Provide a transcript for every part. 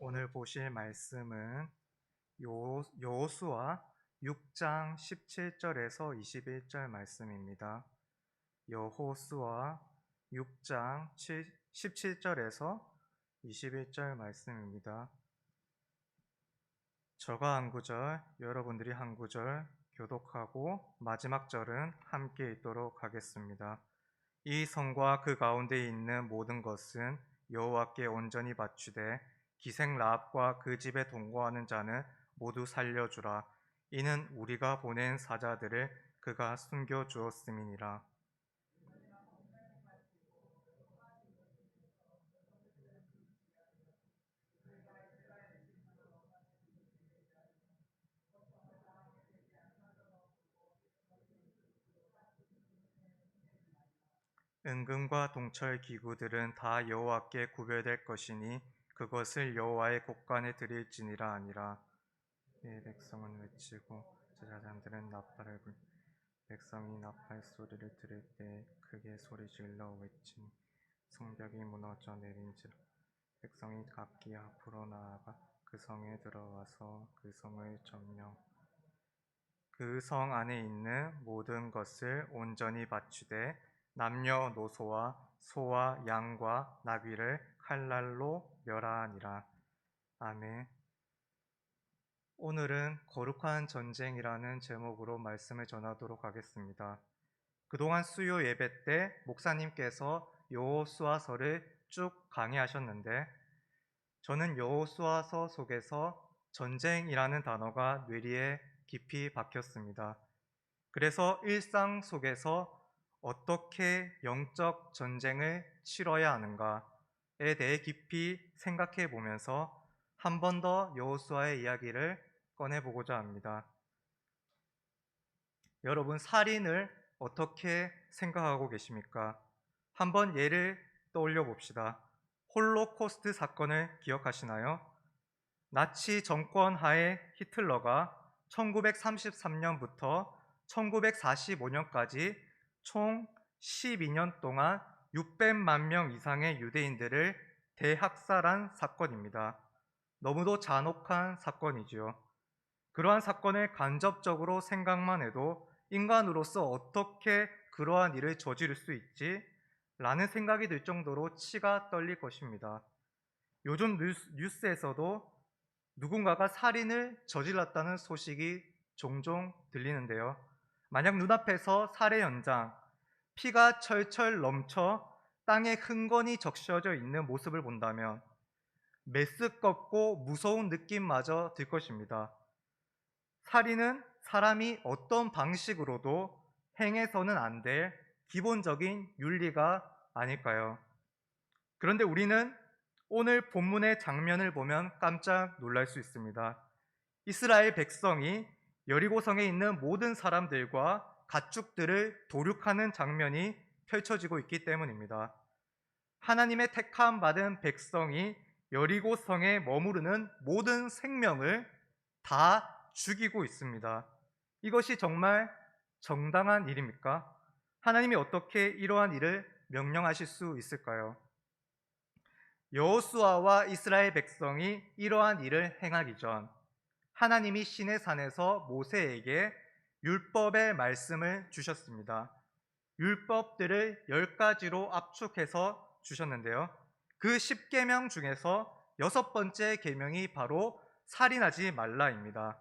오늘 보실 말씀은 여호수아 6장 17절에서 21절 말씀입니다. 여호수아 6장 17절에서 21절 말씀입니다. 저가 한 구절, 여러분들이 한 구절 교독하고 마지막 절은 함께 읽도록 하겠습니다. 이 성과 그 가운데 있는 모든 것은 여호와께 온전히 바치되 기생 라합과 그 집에 동거하는 자는 모두 살려주라. 이는 우리가 보낸 사자들을 그가 숨겨 주었음이니라. 은금과 동철 기구들은 다 여호와께 구별될 것이니 그것을 여호와의 곳간에 드릴지니라 아니라. 내 백성은 외치고 제사장들은 나팔을 불. 백성이 나팔 소리를 들을 때 크게 소리질러 외치니 성벽이 무너져 내린지라. 백성이 각기 앞으로 나아가 그 성에 들어와서 그 성을 점령, 그 성 안에 있는 모든 것을 온전히 바치되 남녀노소와 소와 양과 나귀를 칼날로 멸하니라. 아멘. 오늘은 거룩한 전쟁이라는 제목으로 말씀을 전하도록 하겠습니다. 그동안 수요 예배 때 목사님께서 여호수아서를 쭉 강의하셨는데 저는 여호수아서 속에서 전쟁이라는 단어가 뇌리에 깊이 박혔습니다. 그래서 일상 속에서 어떻게 영적 전쟁을 치러야 하는가에 대해 깊이 생각해 보면서 한 번 더 여호수아의 이야기를 꺼내보고자 합니다. 여러분, 살인을 어떻게 생각하고 계십니까? 한번 예를 떠올려 봅시다. 홀로코스트 사건을 기억하시나요? 나치 정권 하에 히틀러가 1933년부터 1945년까지 총 12년 동안 600만 명 이상의 유대인들을 대학살한 사건입니다. 너무도 잔혹한 사건이지요. 그러한 사건을 간접적으로 생각만 해도 인간으로서 어떻게 그러한 일을 저지를 수 있지? 라는 생각이 들 정도로 치가 떨릴 것입니다. 요즘 뉴스에서도 누군가가 살인을 저질렀다는 소식이 종종 들리는데요. 만약 눈앞에서 살해 현장, 피가 철철 넘쳐 땅에 흥건히 적셔져 있는 모습을 본다면 메스껍고 무서운 느낌마저 들 것입니다. 살인은 사람이 어떤 방식으로도 행해서는 안 될 기본적인 윤리가 아닐까요? 그런데 우리는 오늘 본문의 장면을 보면 깜짝 놀랄 수 있습니다. 이스라엘 백성이 여리고성에 있는 모든 사람들과 가축들을 도륙하는 장면이 펼쳐지고 있기 때문입니다. 하나님의 택함 받은 백성이 여리고성에 머무르는 모든 생명을 다 죽이고 있습니다. 이것이 정말 정당한 일입니까? 하나님이 어떻게 이러한 일을 명령하실 수 있을까요? 여호수아와 이스라엘 백성이 이러한 일을 행하기 전 하나님이 시내산에서 모세에게 율법의 말씀을 주셨습니다. 율법들을 10가지로 압축해서 주셨는데요. 그 10계명 중에서 6번째 계명이 바로 살인하지 말라입니다.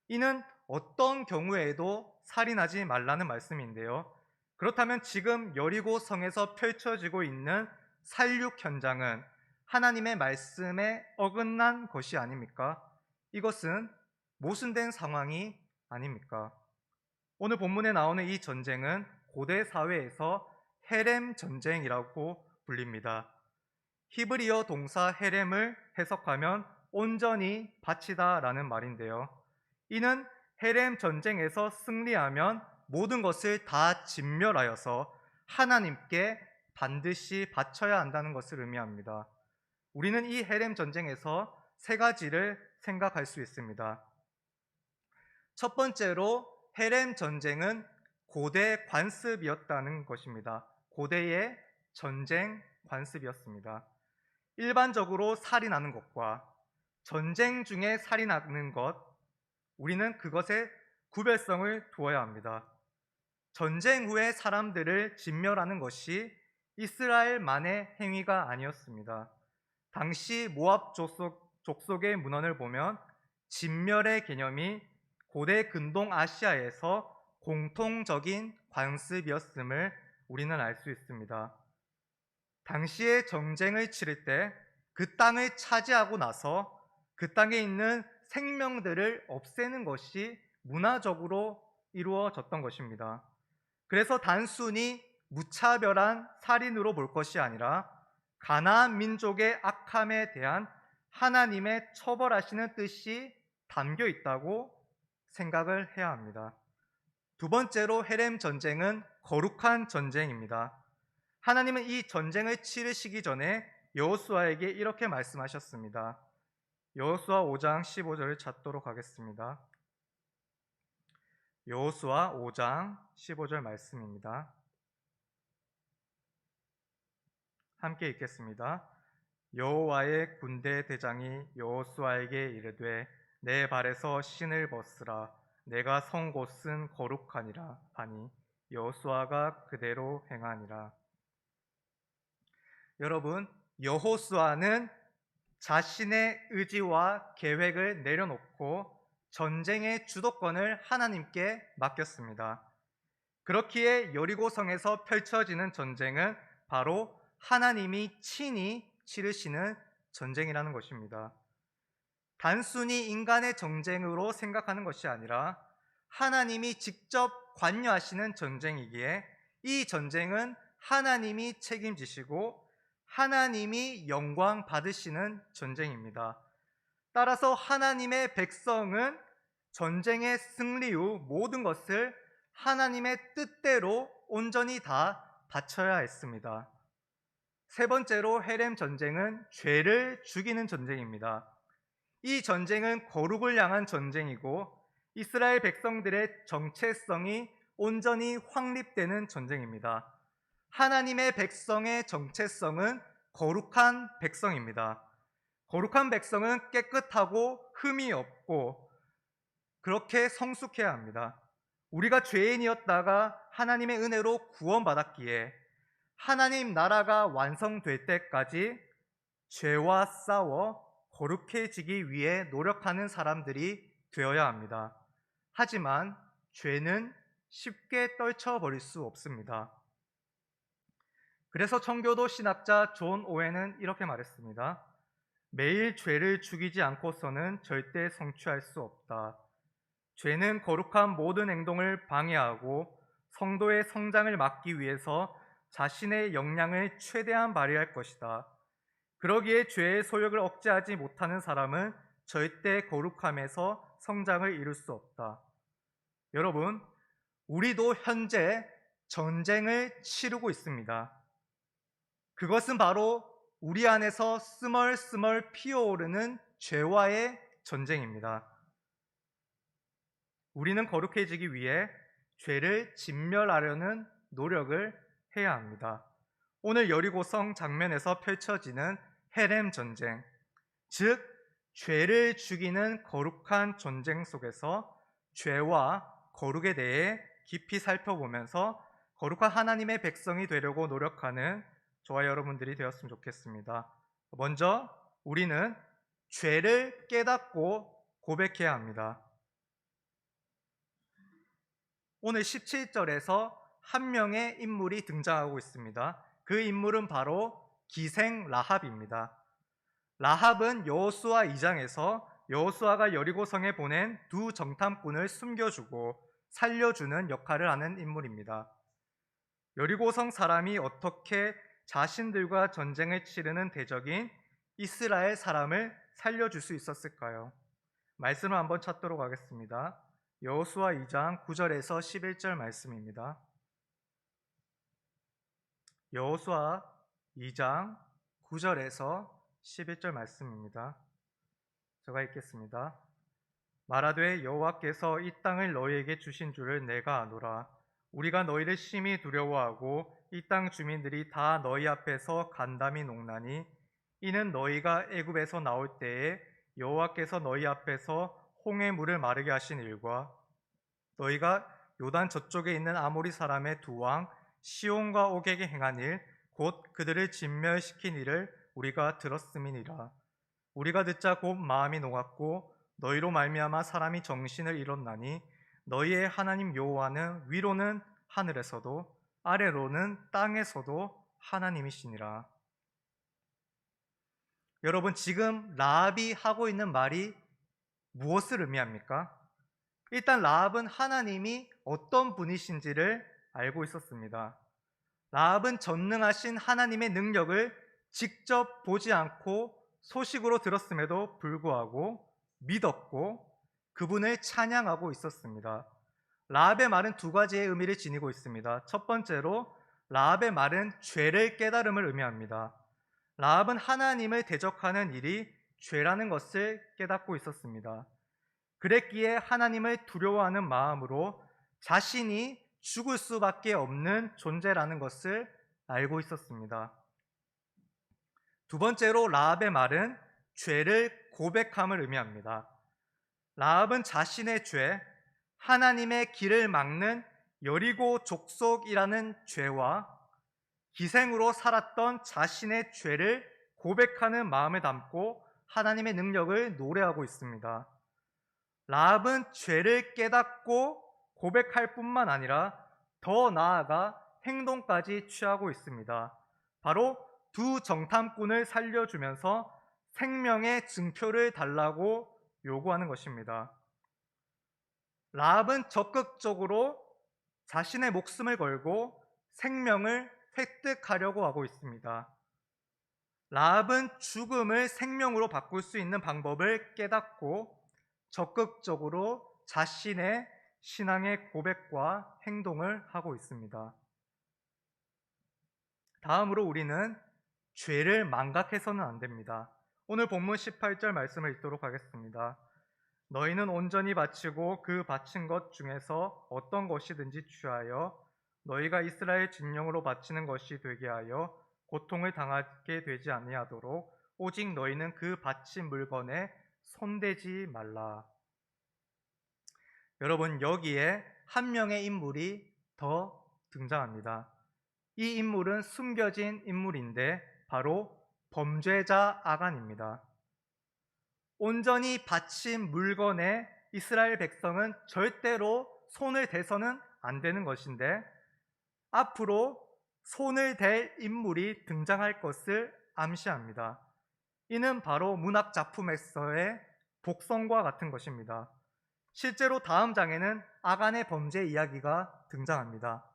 이는 어떤 경우에도 살인하지 말라는 말씀인데요. 그렇다면 지금 여리고 성에서 펼쳐지고 있는 살육 현장은 하나님의 말씀에 어긋난 것이 아닙니까? 이것은 모순된 상황이 아닙니까? 오늘 본문에 나오는 이 전쟁은 고대 사회에서 헤렘 전쟁이라고 불립니다. 히브리어 동사 헤렘을 해석하면 온전히 바치다라는 말인데요. 이는 헤렘 전쟁에서 승리하면 모든 것을 다 진멸하여서 하나님께 반드시 바쳐야 한다는 것을 의미합니다. 우리는 이 헤렘 전쟁에서 3가지를 생각할 수 있습니다. 첫 번째로 헤렘 전쟁은 고대 관습이었다는 것입니다. 고대의 전쟁 관습이었습니다. 일반적으로 살인하는 것과 전쟁 중에 살이 나는 것, 우리는 그것에 구별성을 두어야 합니다. 전쟁 후에 사람들을 진멸하는 것이 이스라엘만의 행위가 아니었습니다. 당시 모압 족속의 문헌을 보면 진멸의 개념이 고대 근동 아시아에서 공통적인 관습이었음을 우리는 알 수 있습니다. 당시에 전쟁을 치를 때 그 땅을 차지하고 나서 그 땅에 있는 생명들을 없애는 것이 문화적으로 이루어졌던 것입니다. 그래서 단순히 무차별한 살인으로 볼 것이 아니라 가나안 민족의 악함에 대한 하나님의 처벌하시는 뜻이 담겨 있다고 생각을 해야 합니다. 두 번째로 헤렘 전쟁은 거룩한 전쟁입니다. 하나님은 이 전쟁을 치르시기 전에 여호수아에게 이렇게 말씀하셨습니다. 여호수아 5장 15절을 찾도록 하겠습니다. 여호수아 5장 15절 말씀입니다. 함께 읽겠습니다. 여호와의 군대 대장이 여호수아에게 이르되 내 발에서 신을 벗으라 내가 선 곳은 거룩하니라 하니 여호수아가 그대로 행하니라. 여러분, 여호수아는 자신의 의지와 계획을 내려놓고 전쟁의 주도권을 하나님께 맡겼습니다. 그렇기에 여리고성에서 펼쳐지는 전쟁은 바로 하나님이 친히 치르시는 전쟁이라는 것입니다. 단순히 인간의 전쟁으로 생각하는 것이 아니라 하나님이 직접 관여하시는 전쟁이기에 이 전쟁은 하나님이 책임지시고 하나님이 영광 받으시는 전쟁입니다. 따라서 하나님의 백성은 전쟁의 승리 후 모든 것을 하나님의 뜻대로 온전히 다 바쳐야 했습니다. 세 번째로 헤렘 전쟁은 죄를 죽이는 전쟁입니다. 이 전쟁은 거룩을 향한 전쟁이고 이스라엘 백성들의 정체성이 온전히 확립되는 전쟁입니다. 하나님의 백성의 정체성은 거룩한 백성입니다. 거룩한 백성은 깨끗하고 흠이 없고 그렇게 성숙해야 합니다. 우리가 죄인이었다가 하나님의 은혜로 구원받았기에 하나님 나라가 완성될 때까지 죄와 싸워 거룩해지기 위해 노력하는 사람들이 되어야 합니다. 하지만 죄는 쉽게 떨쳐버릴 수 없습니다. 그래서 청교도 신학자 존 오웬은 이렇게 말했습니다. 매일 죄를 죽이지 않고서는 절대 성취할 수 없다. 죄는 거룩한 모든 행동을 방해하고 성도의 성장을 막기 위해서 자신의 역량을 최대한 발휘할 것이다. 그러기에 죄의 소욕을 억제하지 못하는 사람은 절대 거룩함에서 성장을 이룰 수 없다. 여러분, 우리도 현재 전쟁을 치르고 있습니다. 그것은 바로 우리 안에서 스멀스멀 피어오르는 죄와의 전쟁입니다. 우리는 거룩해지기 위해 죄를 진멸하려는 노력을 해야 합니다. 오늘 여리고성 장면에서 펼쳐지는 헤렘 전쟁, 즉 죄를 죽이는 거룩한 전쟁 속에서 죄와 거룩에 대해 깊이 살펴보면서 거룩한 하나님의 백성이 되려고 노력하는 저와 여러분들이 되었으면 좋겠습니다. 먼저 우리는 죄를 깨닫고 고백해야 합니다. 오늘 17절에서 한 명의 인물이 등장하고 있습니다. 그 인물은 바로 기생 라합입니다. 라합은 여호수아 2장에서 여호수아가 여리고성에 보낸 두 정탐꾼을 숨겨주고 살려주는 역할을 하는 인물입니다. 여리고성 사람이 어떻게 자신들과 전쟁을 치르는 대적인 이스라엘 사람을 살려줄 수 있었을까요? 말씀을 한번 찾도록 하겠습니다. 여호수아 2장 9절에서 11절 말씀입니다. 여호수아 2장 9절에서 11절 말씀입니다. 제가 읽겠습니다. 말하되 여호와께서 이 땅을 너희에게 주신 줄을 내가 아노라. 우리가 너희를 심히 두려워하고 이 땅 주민들이 다 너희 앞에서 간담이 농나니 이는 너희가 애굽에서 나올 때에 여호와께서 너희 앞에서 홍해 물을 마르게 하신 일과 너희가 요단 저쪽에 있는 아모리 사람의 두 왕 시온과 옥에게 행한 일 곧 그들을 진멸시킨 일을 우리가 들었음이니라. 우리가 듣자 곧 마음이 녹았고 너희로 말미암아 사람이 정신을 잃었나니 너희의 하나님 여호와는 위로는 하늘에서도 아래로는 땅에서도 하나님이시니라. 여러분, 지금 라합이 하고 있는 말이 무엇을 의미합니까? 일단 라합은 하나님이 어떤 분이신지를 알고 있었습니다. 라합은 전능하신 하나님의 능력을 직접 보지 않고 소식으로 들었음에도 불구하고 믿었고 그분을 찬양하고 있었습니다. 라합의 말은 두 가지의 의미를 지니고 있습니다. 첫 번째로 라합의 말은 죄를 깨달음을 의미합니다. 라합은 하나님을 대적하는 일이 죄라는 것을 깨닫고 있었습니다. 그랬기에 하나님을 두려워하는 마음으로 자신이 죽을 수밖에 없는 존재라는 것을 알고 있었습니다. 두 번째로 라합의 말은 죄를 고백함을 의미합니다. 라합은 자신의 죄, 하나님의 길을 막는 여리고 족속이라는 죄와 기생으로 살았던 자신의 죄를 고백하는 마음에 담고 하나님의 능력을 노래하고 있습니다. 라합은 죄를 깨닫고 고백할 뿐만 아니라 더 나아가 행동까지 취하고 있습니다. 바로 두 정탐꾼을 살려주면서 생명의 증표를 달라고 요구하는 것입니다. 라합은 적극적으로 자신의 목숨을 걸고 생명을 획득하려고 하고 있습니다. 라합은 죽음을 생명으로 바꿀 수 있는 방법을 깨닫고 적극적으로 자신의 신앙의 고백과 행동을 하고 있습니다. 다음으로 우리는 죄를 망각해서는 안 됩니다. 오늘 본문 18절 말씀을 읽도록 하겠습니다. 너희는 온전히 바치고 그 바친 것 중에서 어떤 것이든지 취하여 너희가 이스라엘 진영으로 바치는 것이 되게 하여 고통을 당하게 되지 아니하도록 오직 너희는 그 바친 물건에 손대지 말라. 여러분, 여기에 한 명의 인물이 더 등장합니다. 이 인물은 숨겨진 인물인데 바로 범죄자 아간입니다. 온전히 바친 물건에 이스라엘 백성은 절대로 손을 대서는 안 되는 것인데 앞으로 손을 댈 인물이 등장할 것을 암시합니다. 이는 바로 문학 작품에서의 복성과 같은 것입니다. 실제로 다음 장에는 아간의 범죄 이야기가 등장합니다.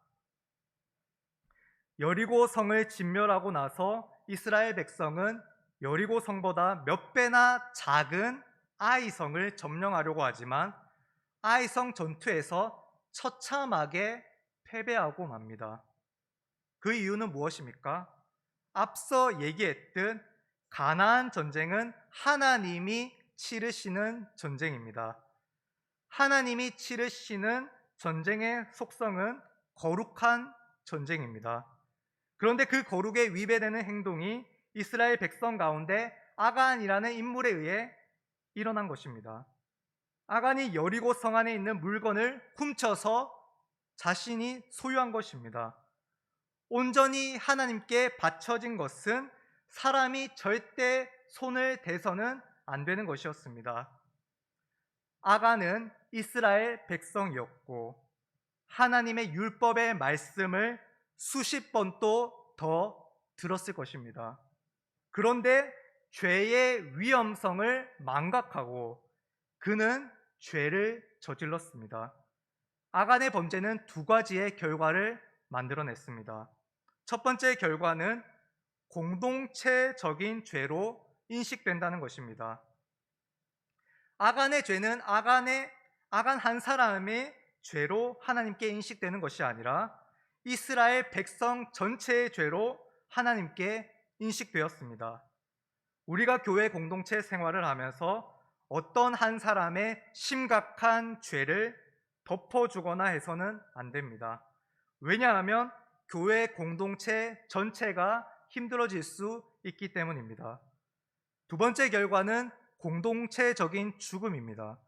여리고 성을 진멸하고 나서 이스라엘 백성은 여리고 성보다 몇 배나 작은 아이 성을 점령하려고 하지만 아이 성 전투에서 처참하게 패배하고 맙니다. 그 이유는 무엇입니까? 앞서 얘기했던 가나안 전쟁은 하나님이 치르시는 전쟁입니다. 하나님이 치르시는 전쟁의 속성은 거룩한 전쟁입니다. 그런데 그 거룩에 위배되는 행동이 이스라엘 백성 가운데 아간이라는 인물에 의해 일어난 것입니다. 아간이 여리고 성 안에 있는 물건을 훔쳐서 자신이 소유한 것입니다. 온전히 하나님께 바쳐진 것은 사람이 절대 손을 대서는 안 되는 것이었습니다. 아간은 이스라엘 백성이었고 하나님의 율법의 말씀을 수십 번도 더 들었을 것입니다. 그런데 죄의 위험성을 망각하고 그는 죄를 저질렀습니다. 아간의 범죄는 두 가지의 결과를 만들어냈습니다. 첫 번째 결과는 공동체적인 죄로 인식된다는 것입니다. 아간의 죄는 아간 한 사람의 죄로 하나님께 인식되는 것이 아니라 이스라엘 백성 전체의 죄로 하나님께 인식되었습니다. 우리가 교회 공동체 생활을 하면서 어떤 한 사람의 심각한 죄를 덮어주거나 해서는 안 됩니다. 왜냐하면 교회 공동체 전체가 힘들어질 수 있기 때문입니다. 두 번째 결과는 공동체적인 죽음입니다.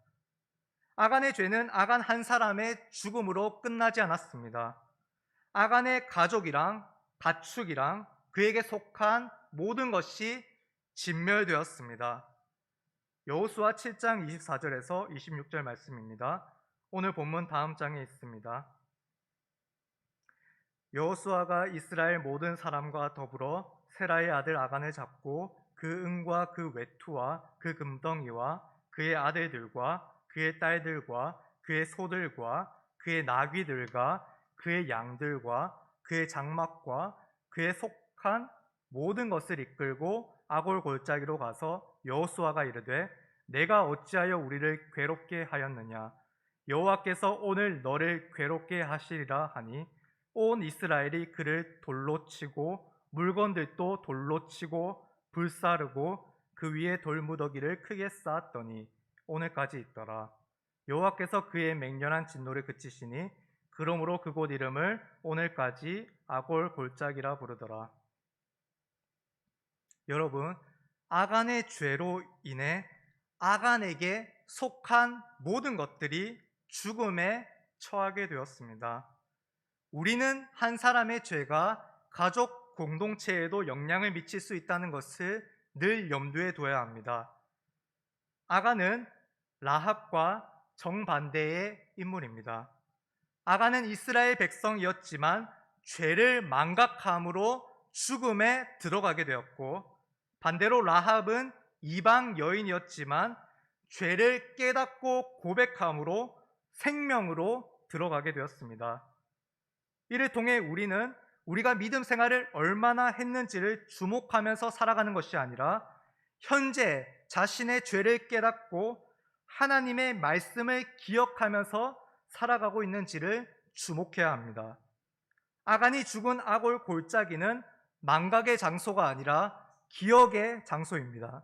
아간의 죄는 아간 한 사람의 죽음으로 끝나지 않았습니다. 아간의 가족이랑 가축이랑 그에게 속한 모든 것이 진멸되었습니다. 여호수아 7장 24절에서 26절 말씀입니다. 오늘 본문 다음 장에 있습니다. 여호수아가 이스라엘 모든 사람과 더불어 세라의 아들 아간을 잡고 그 은과 그 외투와 그 금덩이와 그의 아들들과 그의 딸들과 그의 소들과 그의 나귀들과 그의 양들과 그의 장막과 그의 속한 모든 것을 이끌고 아골 골짜기로 가서 여호수아가 이르되 내가 어찌하여 우리를 괴롭게 하였느냐 여호와께서 오늘 너를 괴롭게 하시리라 하니 온 이스라엘이 그를 돌로 치고 물건들도 돌로 치고 불사르고 그 위에 돌무더기를 크게 쌓았더니 오늘까지 있더라. 여호와께서 그의 맹렬한 진노를 그치시니 그러므로 그곳 이름을 오늘까지 아골 골짜기라 부르더라. 여러분, 아간의 죄로 인해 아간에게 속한 모든 것들이 죽음에 처하게 되었습니다. 우리는 한 사람의 죄가 가족 공동체에도 영향을 미칠 수 있다는 것을 늘 염두에 둬야 합니다. 아간은 라합과 정반대의 인물입니다. 아간은 이스라엘 백성이었지만 죄를 망각함으로 죽음에 들어가게 되었고, 반대로 라합은 이방 여인이었지만 죄를 깨닫고 고백함으로 생명으로 들어가게 되었습니다. 이를 통해 우리는 우리가 믿음 생활을 얼마나 했는지를 주목하면서 살아가는 것이 아니라 현재 자신의 죄를 깨닫고 하나님의 말씀을 기억하면서 살아가고 있는지를 주목해야 합니다. 아간이 죽은 아골 골짜기는 망각의 장소가 아니라 기억의 장소입니다.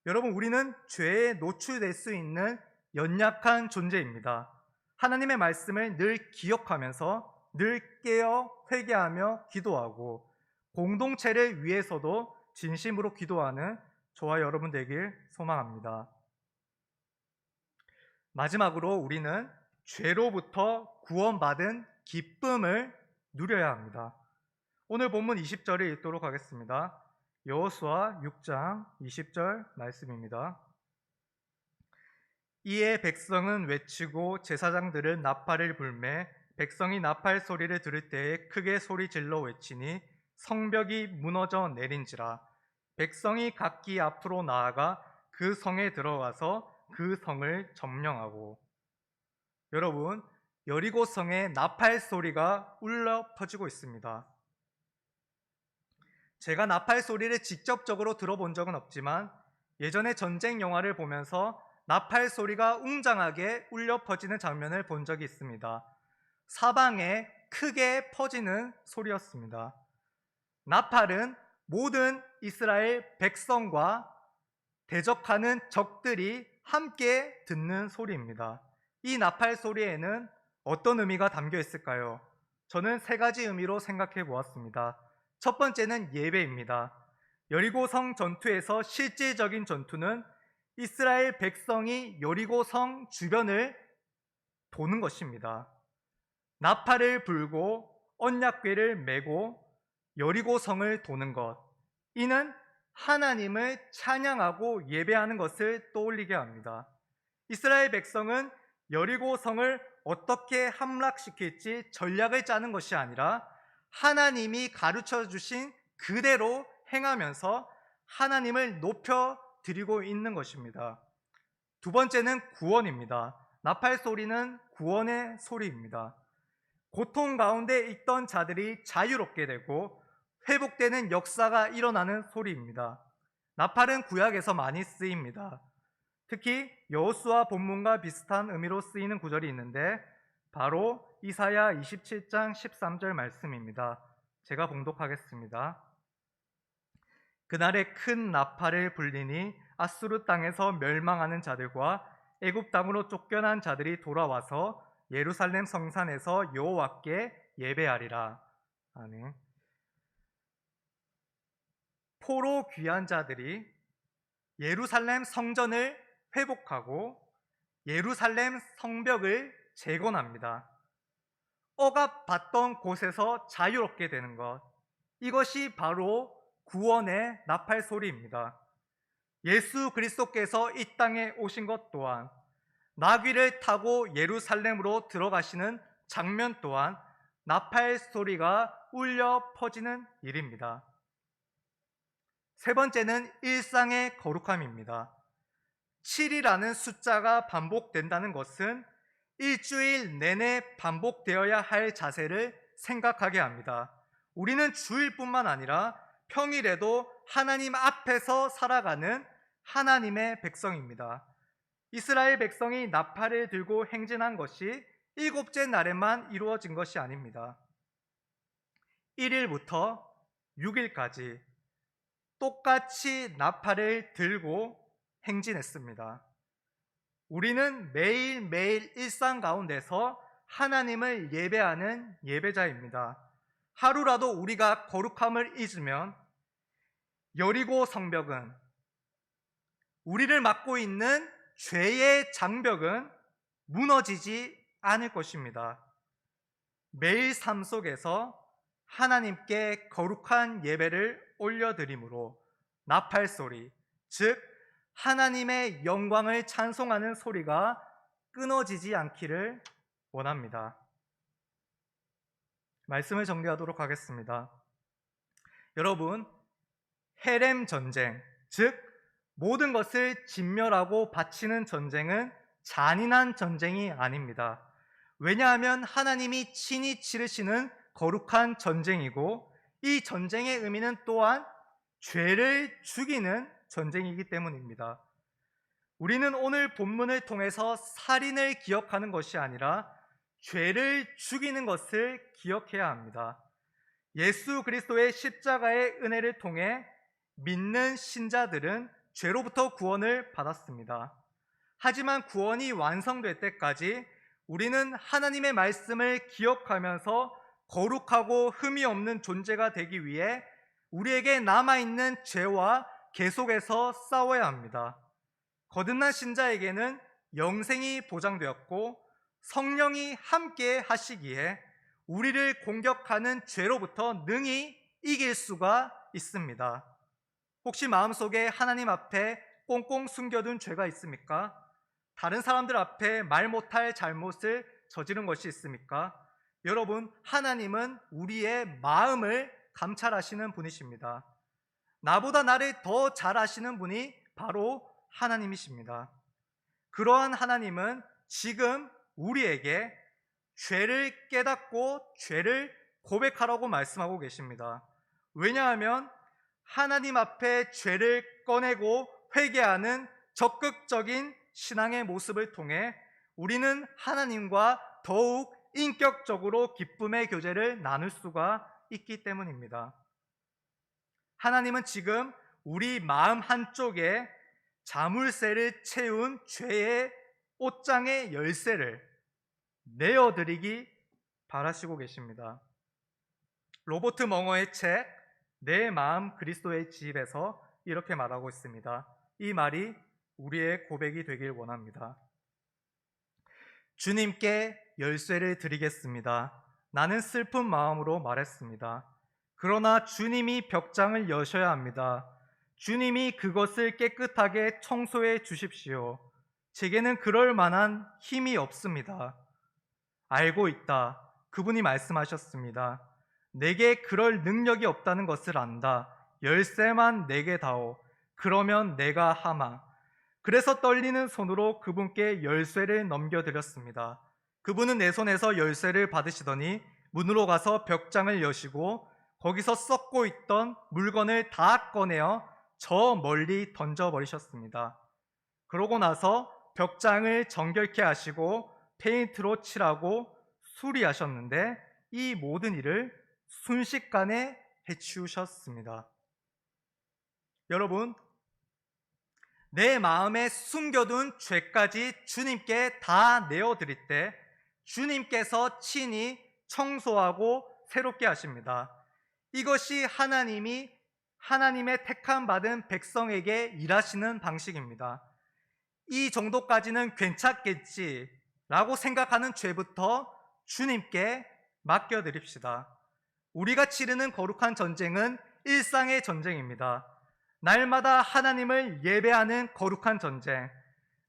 여러분, 우리는 죄에 노출될 수 있는 연약한 존재입니다. 하나님의 말씀을 늘 기억하면서 늘 깨어 회개하며 기도하고 공동체를 위해서도 진심으로 기도하는 저와 여러분 되길 소망합니다. 마지막으로 우리는 죄로부터 구원받은 기쁨을 누려야 합니다. 오늘 본문 20절을 읽도록 하겠습니다. 여호수아 6장 20절 말씀입니다. 이에 백성은 외치고 제사장들은 나팔을 불매 백성이 나팔 소리를 들을 때에 크게 소리질러 외치니 성벽이 무너져 내린지라. 백성이 각기 앞으로 나아가 그 성에 들어가서 그 성을 점령하고. 여러분, 여리고 성에 나팔 소리가 울려 퍼지고 있습니다. 제가 나팔 소리를 직접적으로 들어본 적은 없지만 예전에 전쟁 영화를 보면서 나팔 소리가 웅장하게 울려 퍼지는 장면을 본 적이 있습니다. 사방에 크게 퍼지는 소리였습니다. 나팔은 모든 이스라엘 백성과 대적하는 적들이 함께 듣는 소리입니다. 이 나팔 소리에는 어떤 의미가 담겨 있을까요? 저는 세 가지 의미로 생각해 보았습니다. 첫 번째는 예배입니다. 여리고성 전투에서 실질적인 전투는 이스라엘 백성이 여리고성 주변을 도는 것입니다. 나팔을 불고 언약궤를 메고 여리고성을 도는 것, 이는 하나님을 찬양하고 예배하는 것을 떠올리게 합니다. 이스라엘 백성은 여리고성을 어떻게 함락시킬지 전략을 짜는 것이 아니라 하나님이 가르쳐 주신 그대로 행하면서 하나님을 높여 드리고 있는 것입니다. 두 번째는 구원입니다. 나팔 소리는 구원의 소리입니다. 고통 가운데 있던 자들이 자유롭게 되고 회복되는 역사가 일어나는 소리입니다. 나팔은 구약에서 많이 쓰입니다. 특히 여호수아 본문과 비슷한 의미로 쓰이는 구절이 있는데 바로 이사야 27장 13절 말씀입니다. 제가 봉독하겠습니다. 그날에 큰 나팔을 불리니 아수르 땅에서 멸망하는 자들과 애굽 땅으로 쫓겨난 자들이 돌아와서 예루살렘 성산에서 여호와께 예배하리라. 아멘. 포로 귀한 자들이 예루살렘 성전을 회복하고 예루살렘 성벽을 재건합니다. 억압받던 곳에서 자유롭게 되는 것, 이것이 바로 구원의 나팔소리입니다. 예수 그리스도께서 이 땅에 오신 것 또한 나귀를 타고 예루살렘으로 들어가시는 장면 또한 나팔소리가 울려 퍼지는 일입니다. 세 번째는 일상의 거룩함입니다. 7이라는 숫자가 반복된다는 것은 일주일 내내 반복되어야 할 자세를 생각하게 합니다. 우리는 주일뿐만 아니라 평일에도 하나님 앞에서 살아가는 하나님의 백성입니다. 이스라엘 백성이 나팔을 들고 행진한 것이 일곱째 날에만 이루어진 것이 아닙니다. 1일부터 6일까지 똑같이 나팔을 들고 행진했습니다. 우리는 매일매일 일상 가운데서 하나님을 예배하는 예배자입니다. 하루라도 우리가 거룩함을 잊으면 여리고 성벽은, 우리를 막고 있는 죄의 장벽은 무너지지 않을 것입니다. 매일 삶 속에서 하나님께 거룩한 예배를 올려드림으로 나팔소리, 즉 하나님의 영광을 찬송하는 소리가 끊어지지 않기를 원합니다. 말씀을 정리하도록 하겠습니다. 여러분, 헤렘 전쟁, 즉 모든 것을 진멸하고 바치는 전쟁은 잔인한 전쟁이 아닙니다. 왜냐하면 하나님이 친히 치르시는 거룩한 전쟁이고, 이 전쟁의 의미는 또한 죄를 죽이는 전쟁이기 때문입니다. 우리는 오늘 본문을 통해서 살인을 기억하는 것이 아니라 죄를 죽이는 것을 기억해야 합니다. 예수 그리스도의 십자가의 은혜를 통해 믿는 신자들은 죄로부터 구원을 받았습니다. 하지만 구원이 완성될 때까지 우리는 하나님의 말씀을 기억하면서 거룩하고 흠이 없는 존재가 되기 위해 우리에게 남아있는 죄와 계속해서 싸워야 합니다. 거듭난 신자에게는 영생이 보장되었고 성령이 함께 하시기에 우리를 공격하는 죄로부터 능히 이길 수가 있습니다. 혹시 마음속에 하나님 앞에 꽁꽁 숨겨둔 죄가 있습니까? 다른 사람들 앞에 말 못할 잘못을 저지른 것이 있습니까? 여러분, 하나님은 우리의 마음을 감찰하시는 분이십니다. 나보다 나를 더 잘 아시는 분이 바로 하나님이십니다. 그러한 하나님은 지금 우리에게 죄를 깨닫고 죄를 고백하라고 말씀하고 계십니다. 왜냐하면 하나님 앞에 죄를 꺼내고 회개하는 적극적인 신앙의 모습을 통해 우리는 하나님과 더욱 인격적으로 기쁨의 교제를 나눌 수가 있기 때문입니다. 하나님은 지금 우리 마음 한쪽에 자물쇠를 채운 죄의 옷장의 열쇠를 내어드리기 바라시고 계십니다. 로버트 멍어의 책 내 마음 그리스도의 집에서 이렇게 말하고 있습니다. 이 말이 우리의 고백이 되길 원합니다. 주님께 열쇠를 드리겠습니다. 나는 슬픈 마음으로 말했습니다. 그러나 주님이 벽장을 여셔야 합니다. 주님이 그것을 깨끗하게 청소해 주십시오. 제게는 그럴 만한 힘이 없습니다. 알고 있다. 그분이 말씀하셨습니다. 내게 그럴 능력이 없다는 것을 안다. 열쇠만 내게 다오. 그러면 내가 하마. 그래서 떨리는 손으로 그분께 열쇠를 넘겨드렸습니다. 그분은 내 손에서 열쇠를 받으시더니 문으로 가서 벽장을 여시고 거기서 썩고 있던 물건을 다 꺼내어 저 멀리 던져버리셨습니다. 그러고 나서 벽장을 정결케 하시고 페인트로 칠하고 수리하셨는데 이 모든 일을 순식간에 해치우셨습니다. 여러분, 내 마음에 숨겨둔 죄까지 주님께 다 내어드릴 때 주님께서 친히 청소하고 새롭게 하십니다. 이것이 하나님의 택함 받은 백성에게 일하시는 방식입니다. 이 정도까지는 괜찮겠지라고 생각하는 죄부터 주님께 맡겨드립시다. 우리가 치르는 거룩한 전쟁은 일상의 전쟁입니다. 날마다 하나님을 예배하는 거룩한 전쟁,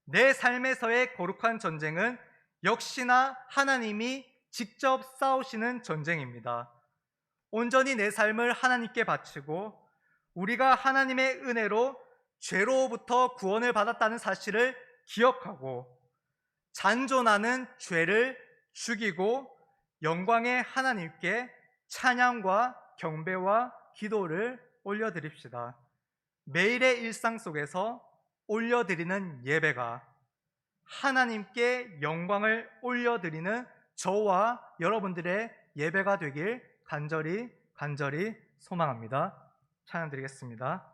내 삶에서의 거룩한 전쟁은 역시나 하나님이 직접 싸우시는 전쟁입니다. 온전히 내 삶을 하나님께 바치고 우리가 하나님의 은혜로 죄로부터 구원을 받았다는 사실을 기억하고 잔존하는 죄를 죽이고 영광의 하나님께 찬양과 경배와 기도를 올려드립시다. 매일의 일상 속에서 올려드리는 예배가 하나님께 영광을 올려드리는 저와 여러분들의 예배가 되길 간절히 소망합니다. 찬양 드리겠습니다.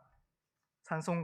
찬송가